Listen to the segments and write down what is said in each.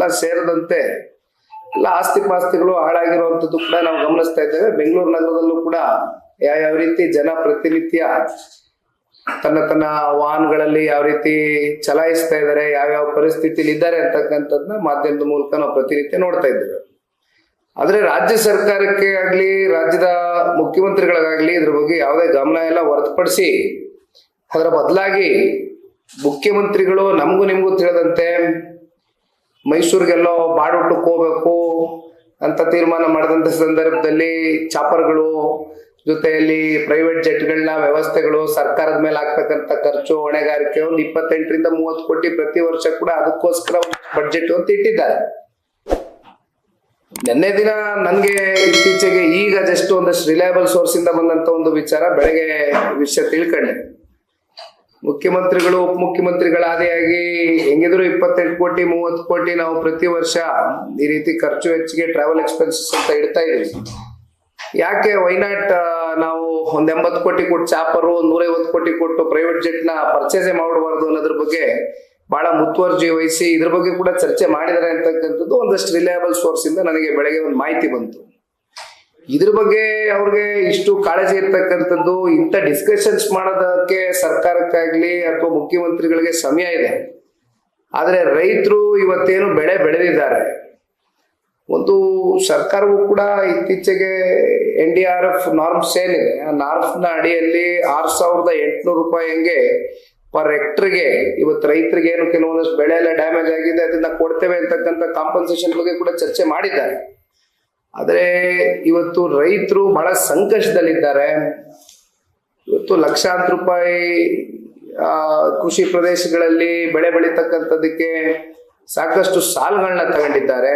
ಎಲ್ಲ ಸೇರದಂತೆ ಎಲ್ಲ ಆಸ್ತಿ ಪಾಸ್ತಿಗಳು ಹಾಳಾಗಿರುವಂತದ್ದು ಕೂಡ ನಾವು ಗಮನಿಸ್ತಾ ಇದ್ದೇವೆ. ಬೆಂಗಳೂರು ನಗರದಲ್ಲೂ ಕೂಡ ಯಾವ ರೀತಿ ಜನ ಪ್ರತಿನಿತ್ಯ ತನ್ನ ವಾಹನಗಳಲ್ಲಿ ಯಾವ ರೀತಿ ಚಲಾಯಿಸ್ತಾ ಇದ್ದಾರೆ, ಯಾವ್ಯಾವ ಪರಿಸ್ಥಿತಿಲಿ ಇದ್ದಾರೆ ಅಂತಕ್ಕಂಥದ್ದನ್ನ ಮಾಧ್ಯಮದ ಮೂಲಕ ನಾವು ಪ್ರತಿನಿತ್ಯ ನೋಡ್ತಾ ಇದ್ದೇವೆ. ಆದ್ರೆ ರಾಜ್ಯ ಸರ್ಕಾರಕ್ಕೆ ಆಗ್ಲಿ ರಾಜ್ಯದ ಮುಖ್ಯಮಂತ್ರಿಗಳಿಗಾಗ್ಲಿ ಇದ್ರ ಬಗ್ಗೆ ಯಾವುದೇ ಗಮನ ಎಲ್ಲ ಹೊರತುಪಡಿಸಿ ಅದರ ಬದಲಾಗಿ ಮುಖ್ಯಮಂತ್ರಿಗಳು ನಮಗೂ ನಿಮಗೂ ತಿಳಿದಂತೆ ಮೈಸೂರಿಗೆಲ್ಲೋ ಬಾಡೂಟಕ್ಕೆ ಹೋಗ್ಬೇಕು ಅಂತ ತೀರ್ಮಾನ ಮಾಡಿದಂತ ಸಂದರ್ಭದಲ್ಲಿ ಚಾಪರ್ಗಳು ಜೊತೆಯಲ್ಲಿ ಪ್ರೈವೇಟ್ ಜೆಟ್ಗಳನ್ನ ವ್ಯವಸ್ಥೆಗಳು ಸರ್ಕಾರದ ಮೇಲೆ ಆಗ್ತಕ್ಕಂಥ ಖರ್ಚು ಹೊಣೆಗಾರಿಕೆ ಒಂದು 28 ರಿಂದ 30 ಕೋಟಿ ಪ್ರತಿ ವರ್ಷ ಕೂಡ ಅದಕ್ಕೋಸ್ಕರ ಬಡ್ಜೆಟ್ ಅಂತ ಇಟ್ಟಿದ್ದಾರೆ. ನಿನ್ನೆ ದಿನ ನನ್ಗೆ ಇತ್ತೀಚೆಗೆ ಈಗ ಜಸ್ಟ್ ಒಂದಷ್ಟು ರಿಲಯಬಲ್ ಸೋರ್ಸ್ ಇಂದ ಬಂದಂತ ಒಂದು ವಿಚಾರ, ಬೆಳಗ್ಗೆ ವಿಷಯ ತಿಳ್ಕೊಂಡೆ. ಮುಖ್ಯಮಂತ್ರಿಗಳು ಉಪಮುಖ್ಯಮಂತ್ರಿಗಳ ಆದಿಯಾಗಿ ಹೆಂಗಿದ್ರು 28 ಕೋಟಿ 30 ಕೋಟಿ ನಾವು ಪ್ರತಿ ವರ್ಷ ಈ ರೀತಿ ಖರ್ಚು ವೆಚ್ಚಿಗೆ ಟ್ರಾವೆಲ್ ಎಕ್ಸ್ಪೆನ್ಸಸ್ ಅಂತ ಇಡ್ತಾ ಇದೀವಿ. ಯಾಕೆ ವೈನಾಟ್ ನಾವು ಒಂದ್ 80 ಕೋಟಿ ಕೊಟ್ಟು ಚಾಪರು 150 ಕೋಟಿ ಕೊಟ್ಟು ಪ್ರೈವೇಟ್ ಜೆಟ್ ನ ಪರ್ಚೇಸೇ ಮಾಡಬಾರ್ದು ಅನ್ನೋದ್ರ ಬಗ್ಗೆ ಬಹಳ ಮುತುವರ್ಜಿ ವಹಿಸಿ ಇದ್ರ ಬಗ್ಗೆ ಕೂಡ ಚರ್ಚೆ ಮಾಡಿದ್ದಾರೆ ಅಂತಕ್ಕಂಥದ್ದು ಒಂದಷ್ಟು ರಿಲಯಬಲ್ ಸೋರ್ಸ್ ಇಂದ ನನಗೆ ಬೆಳಗ್ಗೆ ಒಂದು ಮಾಹಿತಿ ಬಂತು. ಇದ್ರ ಬಗ್ಗೆ ಅವ್ರಿಗೆ ಇಷ್ಟು ಕಾಳಜಿ ಇರ್ತಕ್ಕಂಥದ್ದು, ಇಂಥ ಡಿಸ್ಕಷನ್ಸ್ ಮಾಡೋದಕ್ಕೆ ಸರ್ಕಾರಕ್ಕಾಗ್ಲಿ ಅಥವಾ ಮುಖ್ಯಮಂತ್ರಿಗಳಿಗೆ ಸಮಯ ಇದೆ. ಆದ್ರೆ ರೈತರು ಇವತ್ತೇನು ಬೆಳೆ ಬೆಳೆದಿದ್ದಾರೆ, ಒಂದು ಸರ್ಕಾರವು ಕೂಡ ಇತ್ತೀಚೆಗೆ NDRF ನಾರ್ಮ್ಸ್ ಏನಿದೆ ಆ ನಾರ್ಮ್ಸ್ ನ ಅಡಿಯಲ್ಲಿ 6,800 ರೂಪಾಯಿಗೆ ಪರ್ ಹೆಕ್ಟರ್ಗೆ ಇವತ್ತು ರೈತರಿಗೆ ಏನು ಕೆಲವೊಂದಷ್ಟು ಬೆಳೆ ಎಲ್ಲ ಡ್ಯಾಮೇಜ್ ಆಗಿದೆ ಅದನ್ನ ಕೊಡ್ತೇವೆ ಅಂತಕ್ಕಂಥ ಕಾಂಪನ್ಸೇಷನ್ ಬಗ್ಗೆ ಕೂಡ ಚರ್ಚೆ ಮಾಡಿದ್ದಾರೆ. ಆದ್ರೆ ಇವತ್ತು ರೈತರು ಬಹಳ ಸಂಕಷ್ಟದಲ್ಲಿದ್ದಾರೆ. ಇವತ್ತು ಲಕ್ಷಾಂತರ ರೂಪಾಯಿ ಕೃಷಿ ಪ್ರದೇಶಗಳಲ್ಲಿ ಬೆಳೆ ಬೆಳೀತಕ್ಕಂಥದಕ್ಕೆ ಸಾಕಷ್ಟು ಸಾಲಗಳನ್ನ ತಗೊಂಡಿದ್ದಾರೆ.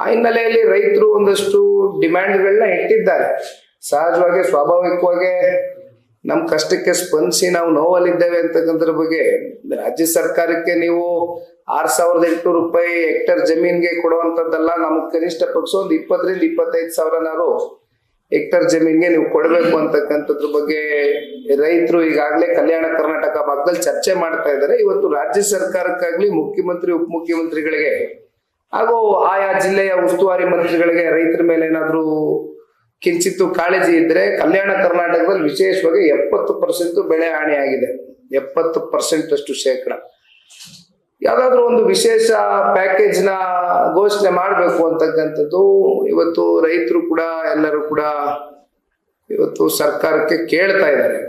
ಆ ಹಿನ್ನೆಲೆಯಲ್ಲಿ ರೈತರು ಒಂದಷ್ಟು ಡಿಮ್ಯಾಂಡ್ಗಳನ್ನ ಇಟ್ಟಿದ್ದಾರೆ. ಸಹಜವಾಗಿ ಸ್ವಾಭಾವಿಕವಾಗಿ ನಮ್ಮ ಕಷ್ಟಕ್ಕೆ ಸ್ಪಂದಿಸಿ ನಾವು ನೋವಲ್ಲಿದ್ದೇವೆ ಅಂತಕ್ಕಂಥದ್ರ ಬಗ್ಗೆ ರಾಜ್ಯ ಸರ್ಕಾರಕ್ಕೆ ನೀವು 6,800 ರೂಪಾಯಿ ಹೆಕ್ಟರ್ ಜಮೀನ್ಗೆ ಕೊಡುವಂಥದ್ದಲ್ಲ, ನಮ್ಗೆ ಕನಿಷ್ಠ ಪಕ್ಷ ಒಂದು 20 ರಿಂದ 25 ಸಾವಿರನಾರು ಹೆಕ್ಟರ್ ಜಮೀನ್ಗೆ ನೀವು ಕೊಡಬೇಕು ಅಂತಕ್ಕಂಥದ್ರ ಬಗ್ಗೆ ರೈತರು ಈಗಾಗಲೇ ಕಲ್ಯಾಣ ಕರ್ನಾಟಕ ಭಾಗದಲ್ಲಿ ಚರ್ಚೆ ಮಾಡ್ತಾ ಇದ್ದಾರೆ. ಇವತ್ತು ರಾಜ್ಯ ಸರ್ಕಾರಕ್ಕಾಗ್ಲಿ ಮುಖ್ಯಮಂತ್ರಿ ಉಪಮುಖ್ಯಮಂತ್ರಿಗಳಿಗೆ ಹಾಗೂ ಆಯಾ ಜಿಲ್ಲೆಯ ಉಸ್ತುವಾರಿ ಮಂತ್ರಿಗಳಿಗೆ ರೈತರ ಮೇಲೆ ಏನಾದ್ರೂ ಕಿಂಚಿತ್ತು ಕಾಳಜಿ ಇದ್ರೆ ಕಲ್ಯಾಣ ಕರ್ನಾಟಕದಲ್ಲಿ ವಿಶೇಷವಾಗಿ 70% ಬೆಳೆ ಹಾನಿಯಾಗಿದೆ. 70% ಅಷ್ಟು ಶೇಕಡ. ಯಾವ್ದಾದ್ರು ಒಂದು ವಿಶೇಷ ಪ್ಯಾಕೇಜ್ ನ ಘೋಷಣೆ ಮಾಡ್ಬೇಕು ಅಂತಕ್ಕಂಥದ್ದು ಇವತ್ತು ರೈತರು ಕೂಡ ಎಲ್ಲರೂ ಕೂಡ ಇವತ್ತು ಸರ್ಕಾರಕ್ಕೆ ಕೇಳ್ತಾ ಇದ್ದಾರೆ.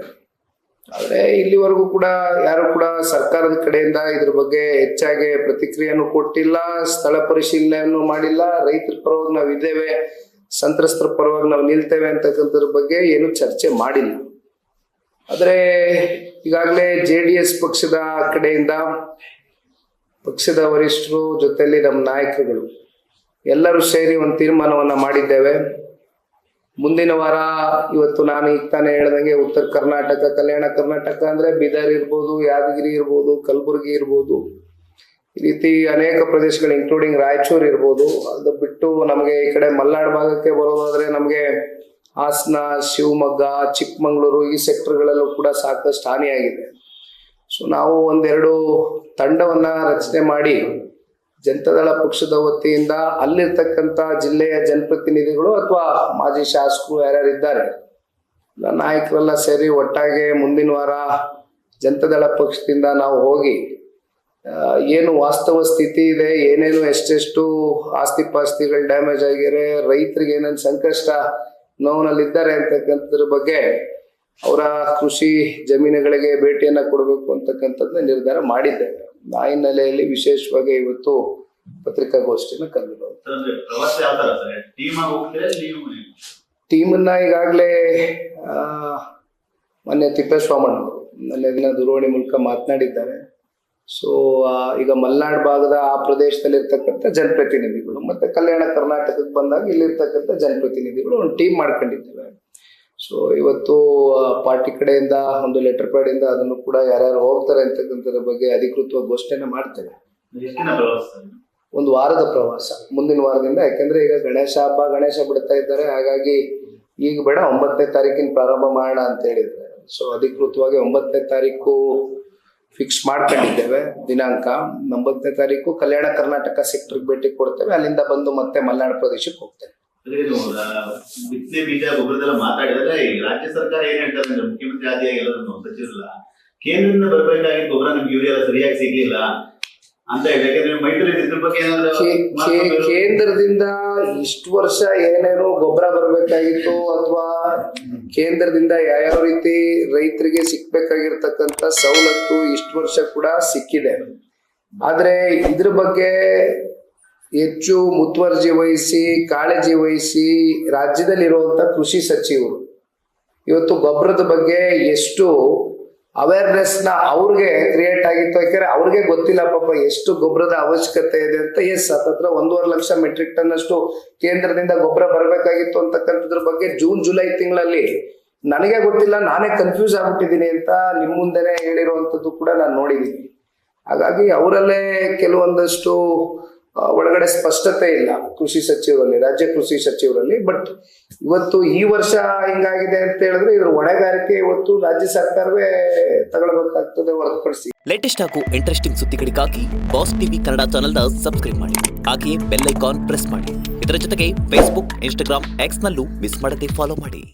ಆದ್ರೆ ಇಲ್ಲಿವರೆಗೂ ಕೂಡ ಯಾರು ಕೂಡ ಸರ್ಕಾರದ ಕಡೆಯಿಂದ ಇದ್ರ ಬಗ್ಗೆ ಹೆಚ್ಚಾಗಿ ಪ್ರತಿಕ್ರಿಯೆಯನ್ನು ಕೊಟ್ಟಿಲ್ಲ, ಸ್ಥಳ ಪರಿಶೀಲನೆಯನ್ನು ಮಾಡಿಲ್ಲ. ರೈತರ ಪರವಾಗಿ ನಾವು ಇದ್ದೇವೆ, ಸಂತ್ರಸ್ತರ ಪರವಾಗಿ ನಾವು ನಿಲ್ತೇವೆ ಅಂತಕ್ಕಂಥದ್ರ ಬಗ್ಗೆ ಏನು ಚರ್ಚೆ ಮಾಡಿಲ್ಲ. ಆದ್ರೆ ಈಗಾಗಲೇ JDS ಪಕ್ಷದ ಕಡೆಯಿಂದ ಪಕ್ಷದ ವರಿಷ್ಠರು ಜೊತೆಯಲ್ಲಿ ನಮ್ಮ ನಾಯಕರುಗಳು ಎಲ್ಲರೂ ಸೇರಿ ಒಂದು ತೀರ್ಮಾನವನ್ನ ಮಾಡಿದ್ದೇವೆ. ಮುಂದಿನ ವಾರ ಇವತ್ತು ನಾನು ಈಗ ತಾನೇ ಹೇಳ್ದಂಗೆ ಉತ್ತರ ಕರ್ನಾಟಕ, ಕಲ್ಯಾಣ ಕರ್ನಾಟಕ ಅಂದ್ರೆ ಬೀದರ್ ಇರ್ಬೋದು, ಯಾದಗಿರಿ ಇರ್ಬೋದು, ಕಲಬುರಗಿ ಇರ್ಬೋದು, ಈ ರೀತಿ ಅನೇಕ ಪ್ರದೇಶಗಳು ಇನ್ಕ್ಲೂಡಿಂಗ್ ರಾಯಚೂರು ಇರ್ಬೋದು. ಅದು ಬಿಟ್ಟು ನಮಗೆ ಈ ಕಡೆ ಮಲೆನಾಡು ಭಾಗಕ್ಕೆ ಬರೋದಾದ್ರೆ ನಮಗೆ ಹಾಸನ, ಶಿವಮೊಗ್ಗ, ಚಿಕ್ಕಮಂಗ್ಳೂರು ಈ ಸೆಕ್ಟರ್ಗಳಲ್ಲೂ ಕೂಡ ಸಾಕಷ್ಟು ಹಾನಿಯಾಗಿದೆ. ಸೊ ನಾವು ಒಂದೆರಡು ತಂಡವನ್ನ ರಚನೆ ಮಾಡಿ ಜನತಾದಳ ಪಕ್ಷದ ವತಿಯಿಂದ ಅಲ್ಲಿರ್ತಕ್ಕಂಥ ಜಿಲ್ಲೆಯ ಜನಪ್ರತಿನಿಧಿಗಳು ಅಥವಾ ಮಾಜಿ ಶಾಸಕರು ಯಾರ್ಯಾರಿದ್ದಾರೆ ನಾಯಕರೆಲ್ಲ ಸೇರಿ ಒಟ್ಟಾಗೆ ಮುಂದಿನ ವಾರ ಜನತಾದಳ ಪಕ್ಷದಿಂದ ನಾವು ಹೋಗಿ ಏನು ವಾಸ್ತವ ಸ್ಥಿತಿ ಇದೆ, ಏನೇನು ಎಷ್ಟೆಷ್ಟು ಆಸ್ತಿ ಪಾಸ್ತಿಗಳು ಡ್ಯಾಮೇಜ್ ಆಗಿರೆ, ರೈತರಿಗೆ ಏನೇನು ಸಂಕಷ್ಟ ನೋವಿನಲ್ಲಿದ್ದಾರೆ ಅಂತಕ್ಕಂಥದ್ರ ಬಗ್ಗೆ ಅವರ ಕೃಷಿ ಜಮೀನುಗಳಿಗೆ ಭೇಟಿಯನ್ನ ಕೊಡಬೇಕು ಅಂತಕ್ಕಂಥದ್ದನ್ನ ನಿರ್ಧಾರ ಮಾಡಿದ್ದೇವೆ. ಆ ಹಿನ್ನೆಲೆಯಲ್ಲಿ ವಿಶೇಷವಾಗಿ ಇವತ್ತು ಪತ್ರಿಕಾಗೋಷ್ಠಿನ ಕರೆದಿರೋದು. ಟೀಮನ್ನ ಈಗಾಗಲೇ ಮೊನ್ನೆ ತಿಪ್ಪೇಸ್ವಾಮಣ್ಣವರು ಮೊನ್ನೆ ದಿನ ದೂರವಾಣಿ ಮೂಲಕ ಮಾತನಾಡಿದ್ದಾರೆ. ಸೊ ಈಗ ಮಲೆನಾಡು ಭಾಗದ ಆ ಪ್ರದೇಶದಲ್ಲಿ ಇರ್ತಕ್ಕಂಥ ಜನಪ್ರತಿನಿಧಿಗಳು ಮತ್ತೆ ಕಲ್ಯಾಣ ಕರ್ನಾಟಕಕ್ಕೆ ಬಂದಾಗ ಇಲ್ಲಿರ್ತಕ್ಕಂಥ ಜನಪ್ರತಿನಿಧಿಗಳು ಒಂದು ಟೀಮ್ ಮಾಡ್ಕೊಂಡಿದ್ದೇವೆ. ಸೊ ಇವತ್ತು ಪಾರ್ಟಿ ಕಡೆಯಿಂದ ಒಂದು ಲೆಟರ್ ಪ್ಯಾಡ್ ಇಂದ ಅದನ್ನು ಕೂಡ ಯಾರ್ಯಾರು ಹೋಗ್ತಾರೆ ಅಂತಕ್ಕಂಥದ್ರ ಬಗ್ಗೆ ಅಧಿಕೃತವಾಗಿ ಘೋಷಣೆನ ಮಾಡ್ತೇವೆ. ಒಂದು ವಾರದ ಪ್ರವಾಸ ಮುಂದಿನ ವಾರದಿಂದ, ಯಾಕೆಂದ್ರೆ ಈಗ ಗಣೇಶ ಬಿಡ್ತಾ ಇದ್ದಾರೆ. ಹಾಗಾಗಿ ಈಗ ಬೇಡ 9ನೇ ತಾರೀಕಿನ ಪ್ರಾರಂಭ ಮಾಡೋಣ ಅಂತ ಹೇಳಿದ್ರೆ, ಸೊ ಅಧಿಕೃತವಾಗಿ 9ನೇ ತಾರೀಕು ಫಿಕ್ಸ್ ಮಾಡ್ಕೊಂಡಿದ್ದೇವೆ ದಿನಾಂಕ. 9ನೇ ತಾರೀಕು ಕಲ್ಯಾಣ ಕರ್ನಾಟಕ ಸೆಕ್ಟರ್ಗೆ ಭೇಟಿ ಕೊಡ್ತೇವೆ. ಅಲ್ಲಿಂದ ಬಂದು ಮತ್ತೆ ಮಲೆನಾಡು ಪ್ರದೇಶಕ್ಕೆ ಹೋಗ್ತೇವೆ. ಬಿತ್ತನೆ ಬೀಜ ಗೊಬ್ಬರದೆಲ್ಲ ಮಾತಾಡಿದ್ರೆ ಈ ರಾಜ್ಯ ಸರ್ಕಾರ ಏನ್ ಹೇಳ್ತಾರೆ ಅಂದ್ರೆ ಮುಖ್ಯಮಂತ್ರಿ ಆದಿಯಾಗಿ ಎಲ್ಲರೂ ಸಚಿವರಲ್ಲ, ಕೇಂದ್ರದಿಂದ ಬರ್ಬೇಕಾಗಿದ್ದ ಗೊಬ್ಬರ ನಮ್ಗೆ ಯೂರಿಯಾ ಸರಿಯಾಗಿ ಸಿಗ್ಲಿಲ್ಲ ಅಂತ ಹೇಳಿ. ಯಾಕಂದ್ರೆ ಮೈತ್ರಿ ಇದ್ರ ಬಗ್ಗೆ ಏನಾದ್ರು ಕೇಂದ್ರದಿಂದ ಇಷ್ಟು ವರ್ಷ ಏನೇನೋ ಗೊಬ್ಬರ ಬರ್ಬೇಕಾಗಿತ್ತು ಅಥವಾ ಕೇಂದ್ರದಿಂದ ಯಾವ ರೀತಿ ರೈತರಿಗೆ ಸಿಕ್ಬೇಕಾಗಿರ್ತಕ್ಕಂಥ ಸವಲತ್ತು ಇಷ್ಟು ವರ್ಷ ಕೂಡ ಸಿಕ್ಕಿದೆ. ಆದ್ರೆ ಇದ್ರ ಬಗ್ಗೆ ಹೆಚ್ಚು ಮುತುವರ್ಜಿ ವಹಿಸಿ ಕಾಳಜಿ ವಹಿಸಿ ರಾಜ್ಯದಲ್ಲಿರುವಂತ ಕೃಷಿ ಸಚಿವರು ಇವತ್ತು ಗೊಬ್ಬರದ ಬಗ್ಗೆ ಎಷ್ಟು ಅವೇರ್ನೆಸ್ ನ ಅವ್ರಿಗೆ ಕ್ರಿಯೇಟ್ ಆಗಿತ್ತು. ಯಾಕಂದ್ರೆ ಅವ್ರಿಗೆ ಗೊತ್ತಿಲ್ಲ ಪಾಪ ಎಷ್ಟು ಗೊಬ್ಬರದ ಅವಶ್ಯಕತೆ ಇದೆ ಅಂತ. ಹತ್ತತ್ರ 1.5 ಲಕ್ಷ ಮೆಟ್ರಿಕ್ ಟನ್ ಅಷ್ಟು ಕೇಂದ್ರದಿಂದ ಗೊಬ್ಬರ ಬರಬೇಕಾಗಿತ್ತು ಅಂತಕ್ಕಂಥದ್ರ ಬಗ್ಗೆ ಜೂನ್-ಜುಲೈ ತಿಂಗಳಲ್ಲಿ ನನಗೆ ಗೊತ್ತಿಲ್ಲ, ನಾನೇ ಕನ್ಫ್ಯೂಸ್ ಆಗ್ಬಿಟ್ಟಿದ್ದೀನಿ ಅಂತ ನಿಮ್ ಮುಂದೆನೆ ಹೇಳಿರುವಂತದ್ದು ಕೂಡ ನಾನು ನೋಡಿದ್ದೀನಿ. ಹಾಗಾಗಿ ಅವರಲ್ಲೇ ಕೆಲವೊಂದಷ್ಟು ಒಳಗಡೆ ಸ್ಪಷ್ಟತೆ ಇಲ್ಲ ಕೃಷಿ ಸಚಿವರಲ್ಲಿ, ರಾಜ್ಯ ಕೃಷಿ ಸಚಿವರಲ್ಲಿ. ಬಟ್ ಇವತ್ತು ಈ ವರ್ಷ ಹಿಂಗಾಗಿದೆ ಅಂತ ಹೇಳಿದ್ರೆ ಇದ್ರ ಹೊಣೆಗಾರಿಕೆ ಇವತ್ತು ರಾಜ್ಯ ಸರ್ಕಾರವೇ ತಗೊಳ್ಬೇಕಾಗ್ತದೆ ಹೊರತುಪಡಿಸಿ. ಲೇಟೆಸ್ಟ್ ಹಾಗೂ ಇಂಟ್ರೆಸ್ಟಿಂಗ್ ಸುದ್ದಿಗಳಿಗಾಗಿ ಬಾಸ್ ಟಿವಿ ಕನ್ನಡ ಚಾನೆಲ್ನ ಸಬ್ಸ್ಕ್ರೈಬ್ ಮಾಡಿ. ಹಾಗೆಯೇ ಬೆಲ್ ಐಕಾನ್ ಪ್ರೆಸ್ ಮಾಡಿ. ಇದರ ಜೊತೆಗೆ ಫೇಸ್ಬುಕ್, ಇನ್ಸ್ಟಾಗ್ರಾಮ್, ಎಕ್ಸ್ ನಲ್ಲೂ ಮಿಸ್ ಮಾಡದೆ ಫಾಲೋ ಮಾಡಿ.